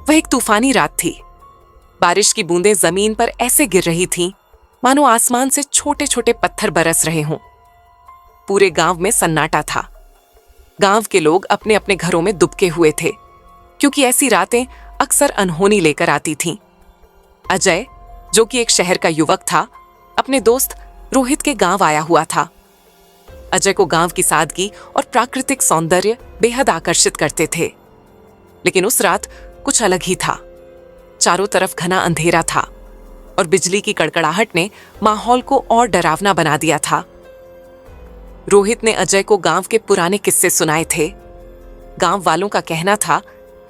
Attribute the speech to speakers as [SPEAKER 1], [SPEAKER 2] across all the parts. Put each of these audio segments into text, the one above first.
[SPEAKER 1] वह एक तूफानी रात थी। बारिश की बूंदें जमीन पर ऐसे गिर रही थीं मानो आसमान से छोटे छोटे पत्थर बरस रहे हों। पूरे गांव में सन्नाटा था। गांव के लोग अपने अपने घरों में दुबके हुए थे, क्योंकि ऐसी रातें अक्सर अनहोनी लेकर आती थीं। अजय, जो कि एक शहर का युवक था, अपने दोस्त रोहित के गांव आया हुआ था। अजय को गांव की सादगी और प्राकृतिक सौंदर्य बेहद आकर्षित करते थे, लेकिन उस रात कुछ अलग ही था। चारों तरफ घना अंधेरा था और बिजली की कड़कड़ाहट ने माहौल को और डरावना बना दिया था। रोहित ने अजय को गांव के पुराने किस्से सुनाए थे। गांव वालों का कहना था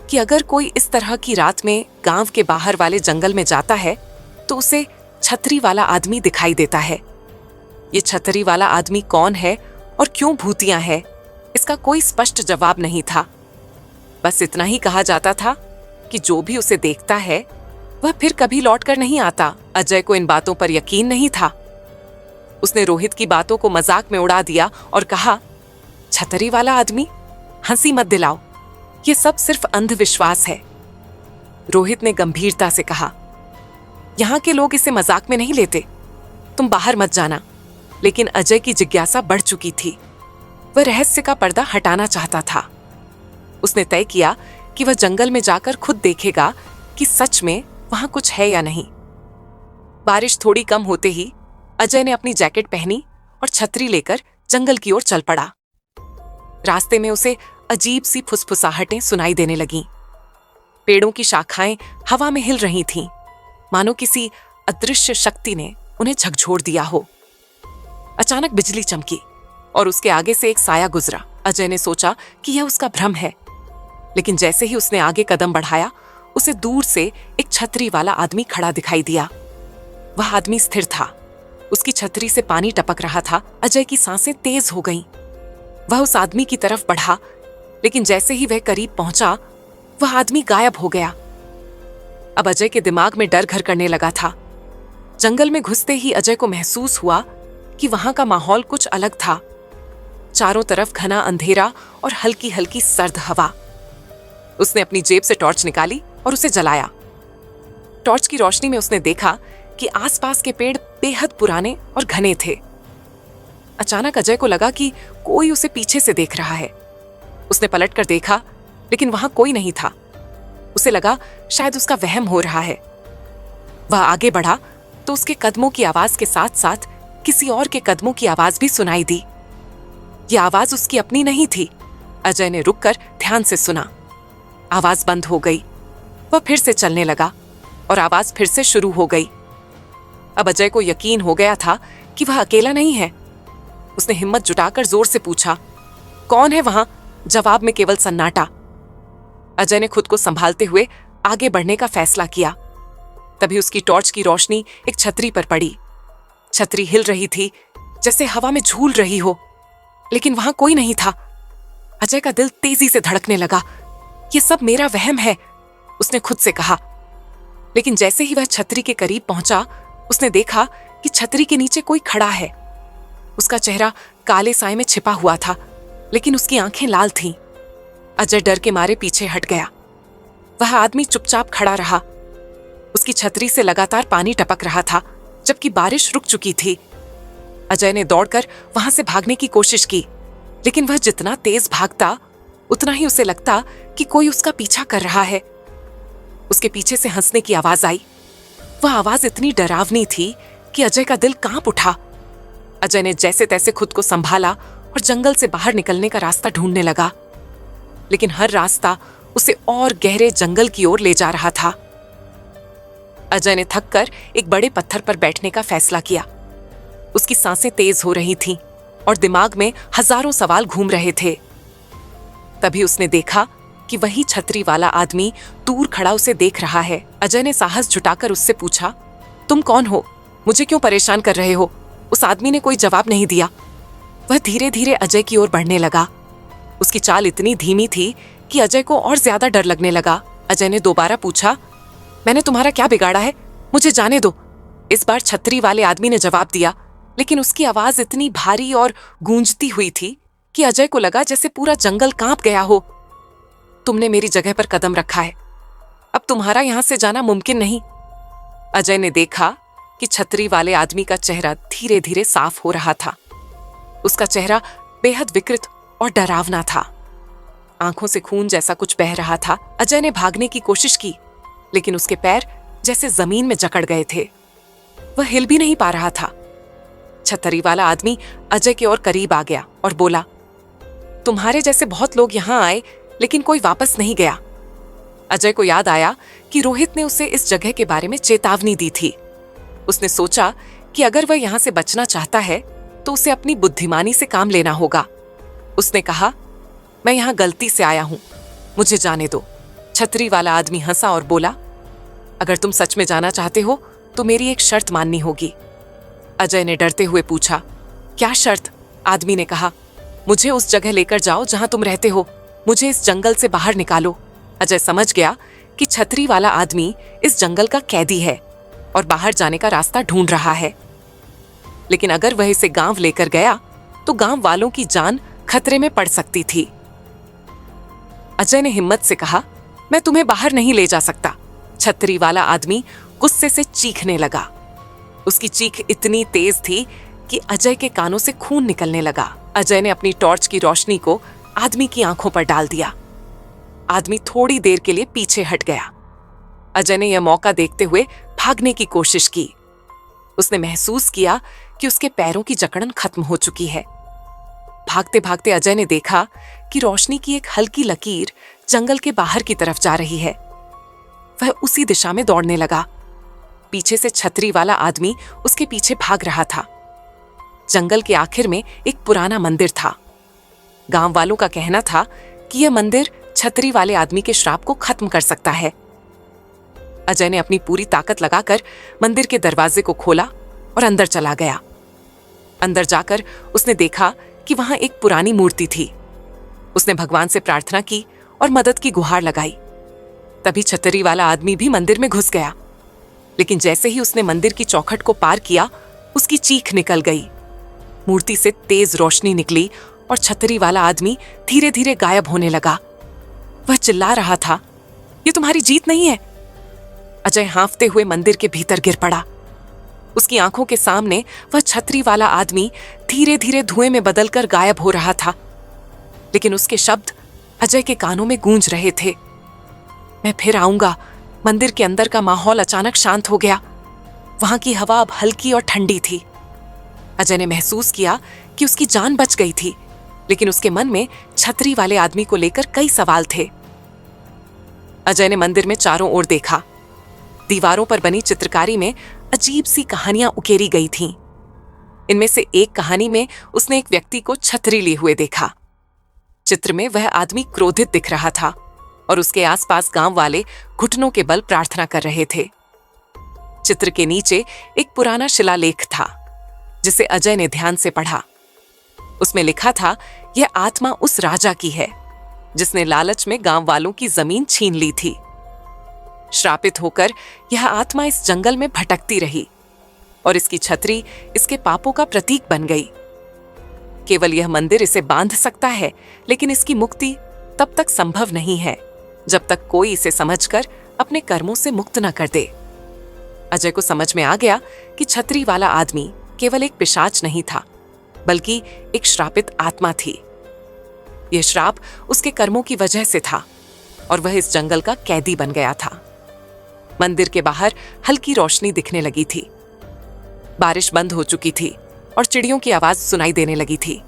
[SPEAKER 1] कि अगर कोई इस तरह की रात में गांव के बाहर वाले जंगल में जाता है तो उसे छतरी वाला आदमी दिखाई देता है। ये छतरी वाला आदमी कौन है और क्यों भूतियां है, इसका कोई स्पष्ट जवाब नहीं था। बस इतना ही कहा जाता था कि जो भी उसे देखता है वह फिर कभी लौटकर नहीं आता। अजय को इन बातों पर यकीन नहीं था। उसने रोहित की बातों को मजाक में उड़ा दिया और कहा, छतरी वाला आदमी, हंसी मत दिलाओ, ये सब सिर्फ अंधविश्वास है। रोहित ने गंभीरता से कहा, यहां के लोग इसे मजाक में नहीं लेते, तुम बाहर मत जाना। लेकिन अजय की जिज्ञासा बढ़ चुकी थी। वह रहस्य का पर्दा हटाना चाहता था। उसने तय किया कि वह जंगल में जाकर खुद देखेगा कि सच में वहां कुछ है या नहीं। बारिश थोड़ी कम होते ही अजय ने अपनी जैकेट पहनी और छतरी लेकर जंगल की ओर चल पड़ा। रास्ते में उसे अजीब सी फुसफुसाहटें सुनाई देने लगीं। पेड़ों की शाखाएं हवा में हिल रही थीं, मानो किसी अदृश्य शक्ति ने उन्हें झकझोर दिया हो। अचानक बिजली चमकी और उसके आगे से एक साया गुजरा। अजय ने सोचा कि यह उसका भ्रम है, लेकिन जैसे ही उसने आगे कदम बढ़ाया, उसे दूर से एक छतरी वाला आदमी खड़ा दिखाई दिया। वह आदमी स्थिर था। उसकी छतरी से पानी टपक रहा था। अजय की सांसें तेज हो गईं। वह उस आदमी की तरफ बढ़ा, लेकिन जैसे ही वह करीब पहुंचा, वह आदमी गायब हो गया। अब अजय के दिमाग में डर घर करने लगा था। जंगल में घुसते ही अजय को महसूस हुआ कि वहां का माहौल कुछ अलग था। चारों तरफ घना अंधेरा और हल्की हल्की सर्द हवा। उसने अपनी जेब से टॉर्च निकाली और उसे जलाया। टॉर्च की रोशनी में उसने देखा कि आसपास के पेड़ बेहद पुराने और घने थे। अचानक अजय को लगा कि कोई उसे पीछे से देख रहा है। उसने पलटकर देखा, लेकिन वहां कोई नहीं था। उसे लगा शायद उसका वहम हो रहा है। वह आगे बढ़ा तो उसके कदमों की आवाज के साथ साथ किसी और के कदमों की आवाज भी सुनाई दी। यह आवाज उसकी अपनी नहीं थी। अजय ने रुककर ध्यान से सुना। आवाज बंद हो गई। वह फिर से चलने लगा और आवाज फिर से शुरू हो गई। अब अजय को यकीन हो गया था कि वह अकेला नहीं है। उसने हिम्मत जुटाकर जोर से पूछा, कौन है वहां? जवाब में केवल सन्नाटा। अजय ने खुद को संभालते हुए आगे बढ़ने का फैसला किया। तभी उसकी टॉर्च की रोशनी एक छतरी पर पड़ी। छतरी हिल रही थी, जैसे हवा में झूल रही हो, लेकिन वहां कोई नहीं था। अजय का दिल तेजी से धड़कने लगा। यह सब मेरा वहम है, उसने खुद से कहा। लेकिन जैसे ही वह छतरी के करीब पहुंचा, उसने देखा कि छतरी के नीचे कोई खड़ा है। उसका चेहरा काले साए में छिपा हुआ था, लेकिन उसकी आंखें लाल थीं। अजय डर के मारे पीछे हट गया। वह आदमी चुपचाप खड़ा रहा। उसकी छतरी से लगातार पानी टपक रहा था, जबकि बारिश रुक चुकी थी। अजय ने दौड़कर वहां से भागने की कोशिश की, लेकिन वह जितना तेज भागता, उतना ही उसे लगता कि कोई उसका पीछा कर रहा है। उसके पीछे से हंसने की आवाज आई। वह आवाज इतनी डरावनी थी कि अजय का दिल कांप उठा। अजय ने जैसे तैसे खुद को संभाला और जंगल से बाहर निकलने का रास्ता ढूंढने लगा, लेकिन हर रास्ता उसे और गहरे जंगल की ओर ले जा रहा था। अजय ने थककर एक बड़े पत्थर पर बैठने का फैसला किया। उसकी सांसें तेज हो रही थीं और दिमाग में हजारों सवाल घूम रहे थे। तभी उसने देखा कि वही छतरी वाला आदमी दूर खड़ा उसे देख रहा है। अजय ने साहस जुटाकर उससे पूछा, तुम कौन हो? मुझे क्यों परेशान कर रहे हो? उस आदमी ने कोई जवाब नहीं दिया। वह धीरे धीरे अजय की ओर बढ़ने लगा। उसकी चाल इतनी धीमी थी कि अजय को और ज्यादा डर लगने लगा। अजय ने दोबारा पूछा, मैंने तुम्हारा क्या बिगाड़ा है? मुझे जाने दो। इस बार छतरी वाले आदमी ने जवाब दिया, लेकिन उसकी आवाज इतनी भारी और गूंजती हुई थी कि अजय को लगा जैसे पूरा जंगल कांप गया हो। तुमने मेरी जगह पर कदम रखा है। अब तुम्हारा यहां से जाना मुमकिन नहीं। अजय ने देखा कि छतरी वाले आदमी का चेहरा धीरे धीरे साफ हो रहा था। उसका चेहरा बेहद विकृत और डरावना था। आंखों से खून जैसा कुछ बह रहा था। अजय ने भागने की कोशिश की, लेकिन उसके पैर जैसे जमीन में जकड़ गए थे। वह हिल भी नहीं पा रहा था। छतरी वाला आदमी अजय के और करीब आ गया और बोला, तुम्हारे जैसे बहुत लोग यहां आए, लेकिन कोई वापस नहीं गया। अजय को याद आया कि रोहित ने उसे इस जगह के बारे में चेतावनी दी थी। उसने सोचा कि अगर वह यहां से बचना चाहता है तो उसे अपनी बुद्धिमानी से काम लेना होगा। उसने कहा, मैं यहां गलती से आया हूं, मुझे जाने दो। छतरी वाला आदमी हंसा और बोला, अगर तुम सच में जाना चाहते हो तो मेरी एक शर्त माननी होगी। अजय ने डरते हुए पूछा, क्या शर्त? आदमी ने कहा, मुझे उस जगह लेकर जाओ जहां तुम रहते हो। मुझे इस जंगल से बाहर निकालो। अजय समझ गया कि छतरी वाला आदमी इस जंगल का कैदी है और बाहर जाने का रास्ता ढूंढ रहा है। लेकिन अगर वह इसे गांव लेकर गया तो गांव वालों की जान खतरे में पड़ सकती थी। अजय ने हिम्मत से कहा, मैं तुम्हें बाहर नहीं ले जा सकता। छतरी वाला आदमी गुस्से से चीखने लगा। उसकी चीख इतनी तेज थी कि अजय के कानों से खून निकलने लगा। अजय ने अपनी टॉर्च की रोशनी को आदमी की आंखों पर डाल दिया। आदमी थोड़ी देर के लिए पीछे हट गया। अजय ने यह मौका देखते हुए भागने की कोशिश की। उसने महसूस किया कि उसके पैरों की जकड़न खत्म हो चुकी है। भागते भागते अजय ने देखा कि रोशनी की एक हल्की लकीर जंगल के बाहर की तरफ जा रही है। वह उसी दिशा में दौड़ने लगा। पीछे से छतरी वाला आदमी उसके पीछे भाग रहा था। जंगल के आखिर में एक पुराना मंदिर था। गांव वालों का कहना था कि यह मंदिर छतरी वाले आदमी के श्राप को खत्म कर सकता है। अजय ने अपनी पूरी ताकत लगाकर मंदिर के दरवाजे को खोला और अंदर चला गया। अंदर जाकर उसने देखा कि वहां एक पुरानी मूर्ति थी। उसने भगवान से प्रार्थना की और मदद की गुहार लगाई। तभी छतरी वाला आदमी भी मंदिर में घुस गया। लेकिन जैसे ही उसने मंदिर की चौखट को पार किया, उसकी चीख निकल गई। मूर्ति से तेज रोशनी निकली और छतरी वाला आदमी धीरे धीरे गायब होने लगा। वह चिल्ला रहा था, ये तुम्हारी जीत नहीं है। अजय हांफते हुए मंदिर के भीतर गिर पड़ा। उसकी आंखों के सामने वह छतरी वाला आदमी धीरे धीरे धुएं में बदलकर गायब हो रहा था। लेकिन उसके शब्द अजय के कानों में गूंज रहे थे, मैं फिर आऊंगा। मंदिर के अंदर का माहौल अचानक शांत हो गया। वहां की हवा अब हल्की और ठंडी थी। अजय ने महसूस किया कि उसकी जान बच गई थी, लेकिन उसके मन में छतरी वाले आदमी को लेकर कई सवाल थे। अजय ने मंदिर में चारों ओर देखा। दीवारों पर बनी चित्रकारी में अजीब सी कहानियां उकेरी गई थीं। इनमें से एक कहानी में उसने एक व्यक्ति को छतरी लिए हुए देखा। चित्र में वह आदमी क्रोधित दिख रहा था और उसके आसपास गांव वाले घुटनों के बल प्रार्थना कर रहे थे। चित्र के नीचे एक पुराना शिलालेख था, जिसे अजय ने ध्यान से पढ़ा। उसमें लिखा था, यह आत्मा उस राजा की है जिसने लालच में गांव वालों की जमीन छीन ली थी। श्रापित होकर यह आत्मा इस जंगल में भटकती रही और इसकी छतरी इसके पापों का प्रतीक बन गई। केवल यह मंदिर इसे बांध सकता है, लेकिन इसकी मुक्ति तब तक संभव नहीं है जब तक कोई इसे समझकर अपने कर्मों से मुक्त न कर दे। अजय को समझ में आ गया कि छतरी वाला आदमी केवल एक पिशाच नहीं था, बल्कि एक श्रापित आत्मा थी। यह श्राप उसके कर्मों की वजह से था और वह इस जंगल का कैदी बन गया था। मंदिर के बाहर हल्की रोशनी दिखने लगी थी। बारिश बंद हो चुकी थी और चिड़ियों की आवाज सुनाई देने लगी थी।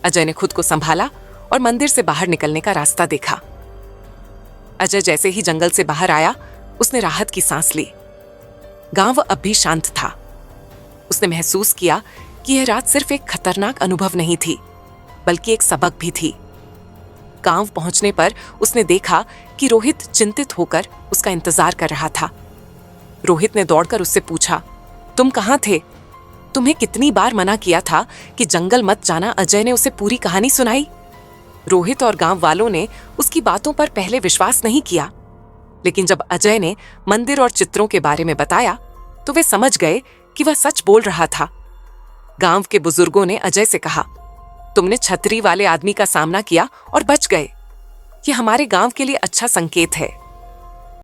[SPEAKER 1] अजय ने खुद को संभाला और मंदिर से बाहर निकलने का रास्ता देखा। अजय जैसे ही जंगल से बाहर आया, उसने राहत की सांस ली। गांव अब भी शांत था। उसने महसूस किया कि यह रात सिर्फ एक खतरनाक अनुभव नहीं थी, बल्कि एक सबक भी थी। गांव पहुंचने पर उसने देखा कि रोहित चिंतित होकर उसका इंतजार कर रहा था। रोहित ने दौड़कर उससे पूछा, तुम कहां थे? तुम्हें कितनी बार मना किया था कि जंगल मत जाना। अजय ने उसे पूरी कहानी सुनाई। रोहित और गांव वालों ने उसकी बातों पर पहले विश्वास नहीं किया, लेकिन जब अजय ने मंदिर और चित्रों के बारे में बताया तो वे समझ गए कि वह सच बोल रहा था। गांव के बुजुर्गों ने अजय से कहा, तुमने छतरी वाले आदमी का सामना किया और बच गए। यह हमारे गांव के लिए अच्छा संकेत है।